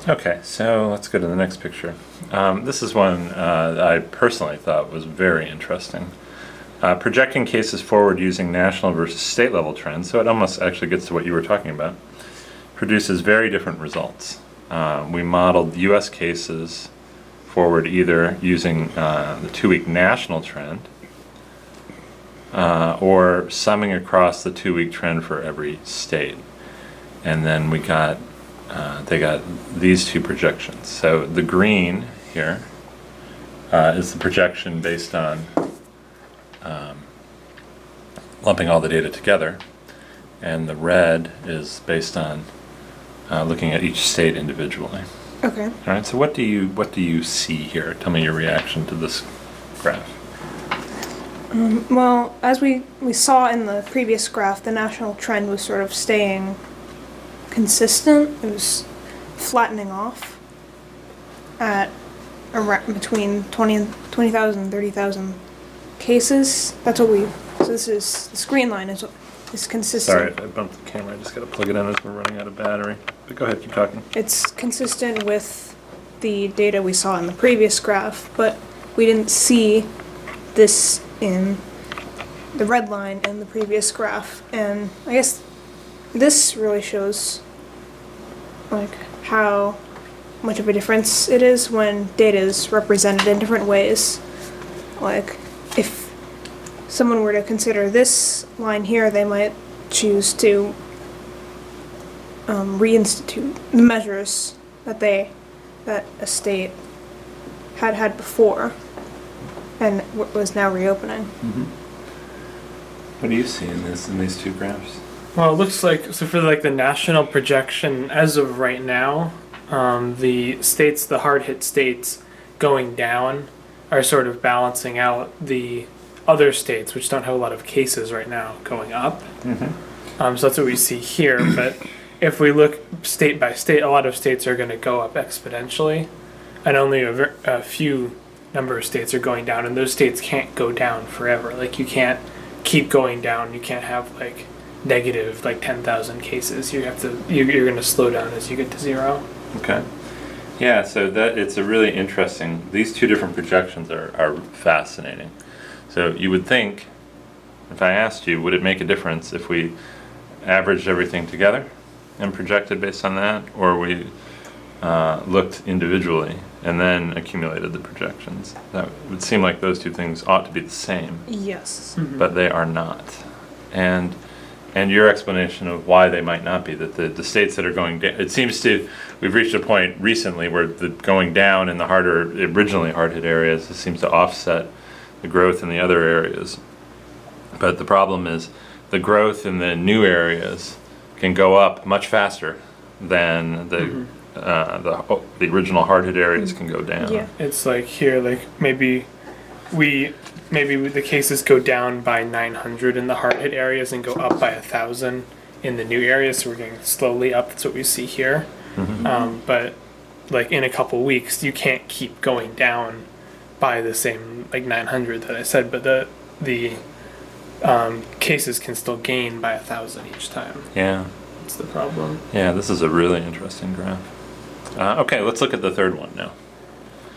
Okay, so let's go to the next picture. This is one I personally thought was very interesting. Projecting cases forward using national versus state level trends, so it almost actually gets to what you were talking about, produces very different results. We modeled US cases forward either using the 2-week national trend or summing across the 2-week trend for every state. And then we got they got these two projections. So the green here is the projection based on lumping all the data together, and the red is based on looking at each state individually. Okay. All right. So what do you see here? Tell me your reaction to this graph. Well, as we saw in the previous graph, the national trend was sort of staying consistent. It was flattening off at around between 20,000 and 30,000 cases. That's what we. So this green line is consistent. Sorry, I bumped the camera. I just got to plug it in as we're running out of battery. But go ahead, keep talking. It's consistent with the data we saw in the previous graph, but we didn't see this in the red line in the previous graph. And I guess this really shows like how much of a difference it is when data is represented in different ways. Like if someone were to consider this line here, they might choose to reinstitute the measures that a state had before and was now reopening. Mm-hmm. What do you see in these two graphs? Well, it looks like, so for like the national projection, as of right now, the hard-hit states going down are sort of balancing out the other states, which don't have a lot of cases right now, going up. Mm-hmm. So that's what we see here. But if we look state by state, a lot of states are going to go up exponentially, and only a few number of states are going down, and those states can't go down forever. Like, you can't keep going down. You can't have like negative like 10,000 cases. You're going to slow down as you get to zero. Okay. Yeah, so it's a really interesting, these two different projections are fascinating. So you would think, if I asked you, would it make a difference if we averaged everything together and projected based on that, or we looked individually and then accumulated the projections? That would seem like those two things ought to be the same. Yes. Mm-hmm. But they are not. And your explanation of why they might not be, that the states that are going down, it seems we've reached a point recently where the going down in the originally hard-hit areas seems to offset the growth in the other areas. But the problem is the growth in the new areas can go up much faster than the original hard-hit areas can go down. Yeah. It's like here, like maybe the cases go down by 900 in the hard-hit areas and go up by 1,000 in the new areas, so we're getting slowly up. That's what we see here. Mm-hmm. But like in a couple weeks, you can't keep going down by the same like 900 that I said, but the cases can still gain by 1,000 each time. Yeah. That's the problem. Yeah, this is a really interesting graph. Okay, let's look at the third one now.